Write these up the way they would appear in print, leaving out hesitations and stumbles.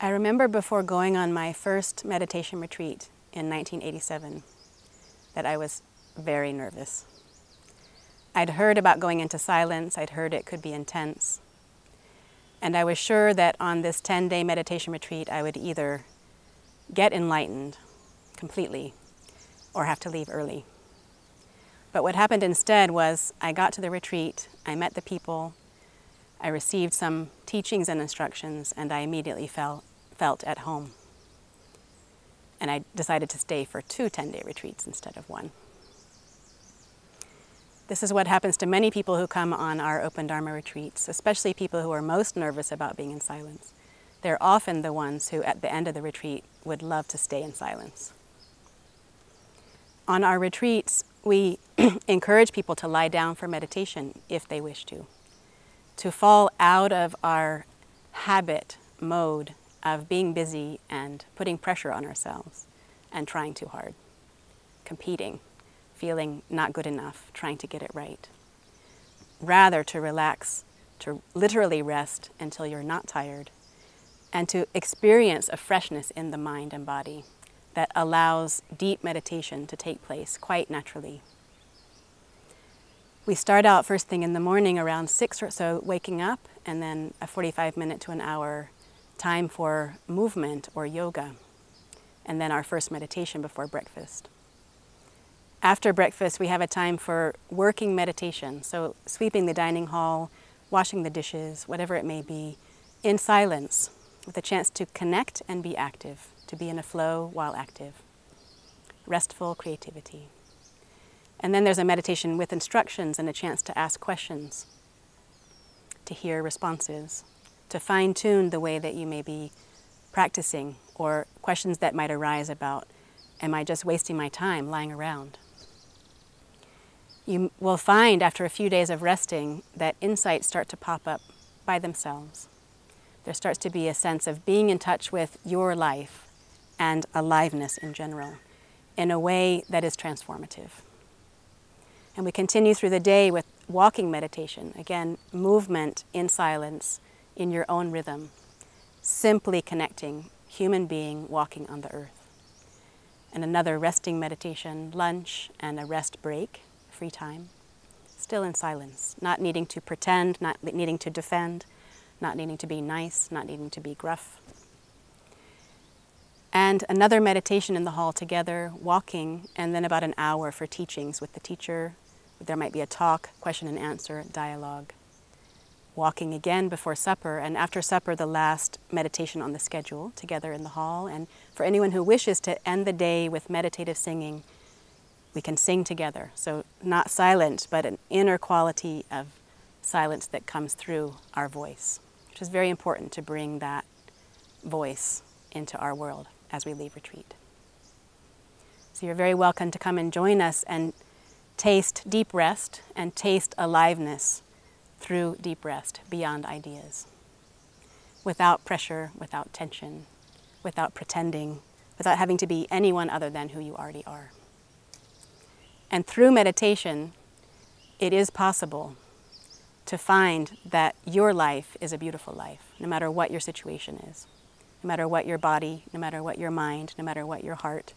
I remember before going on my first meditation retreat in 1987 that I was very nervous. I'd heard about going into silence, I'd heard it could be intense, and I was sure that on this 10-day meditation retreat I would either get enlightened completely or have to leave early. But what happened instead was I got to the retreat, I met the people, I received some teachings and instructions, and I immediately felt at home. And I decided to stay for 2 10-day retreats instead of 1. This is what happens to many people who come on our Open Dharma retreats, especially people who are most nervous about being in silence. They're often the ones who, at the end of the retreat, would love to stay in silence. On our retreats, we encourage people to lie down for meditation if they wish to fall out of our habit mode of being busy and putting pressure on ourselves and trying too hard, competing, feeling not good enough, trying to get it right. Rather to relax, to literally rest until you're not tired, and to experience a freshness in the mind and body that allows deep meditation to take place quite naturally. We start out first thing in the morning around 6 or so, waking up, and then a 45-minute to an hour time for movement or yoga, and then our first meditation before breakfast. After breakfast, we have a time for working meditation, so sweeping the dining hall, washing the dishes, whatever it may be, in silence, with a chance to connect and be active, to be in a flow while active. Restful creativity. And then there's a meditation with instructions and a chance to ask questions, to hear responses, to fine-tune the way that you may be practicing, or questions that might arise about, am I just wasting my time lying around? You will find after a few days of resting that insights start to pop up by themselves. There starts to be a sense of being in touch with your life and aliveness in general in a way that is transformative. And we continue through the day with walking meditation, again, movement in silence, in your own rhythm, simply connecting, human being walking on the earth. And another resting meditation, lunch, and a rest break, free time, still in silence, not needing to pretend, not needing to defend, not needing to be nice, not needing to be gruff. And another meditation in the hall together, walking, and then about an hour for teachings with the teacher. There might be a talk, question and answer, dialogue. Walking again before supper, and after supper the last meditation on the schedule together in the hall. And for anyone who wishes to end the day with meditative singing, we can sing together. So not silent, but an inner quality of silence that comes through our voice, which is very important to bring that voice into our world as we leave retreat. So you're very welcome to come and join us and taste deep rest and taste aliveness through deep rest, beyond ideas, without pressure, without tension, without pretending, without having to be anyone other than who you already are. And through meditation, it is possible to find that your life is a beautiful life, no matter what your situation is, no matter what your body, no matter what your mind, no matter what your heart,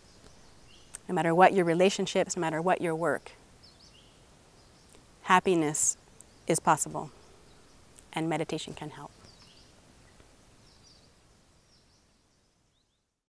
no matter what your relationships, no matter what your work. Happiness is possible, and meditation can help.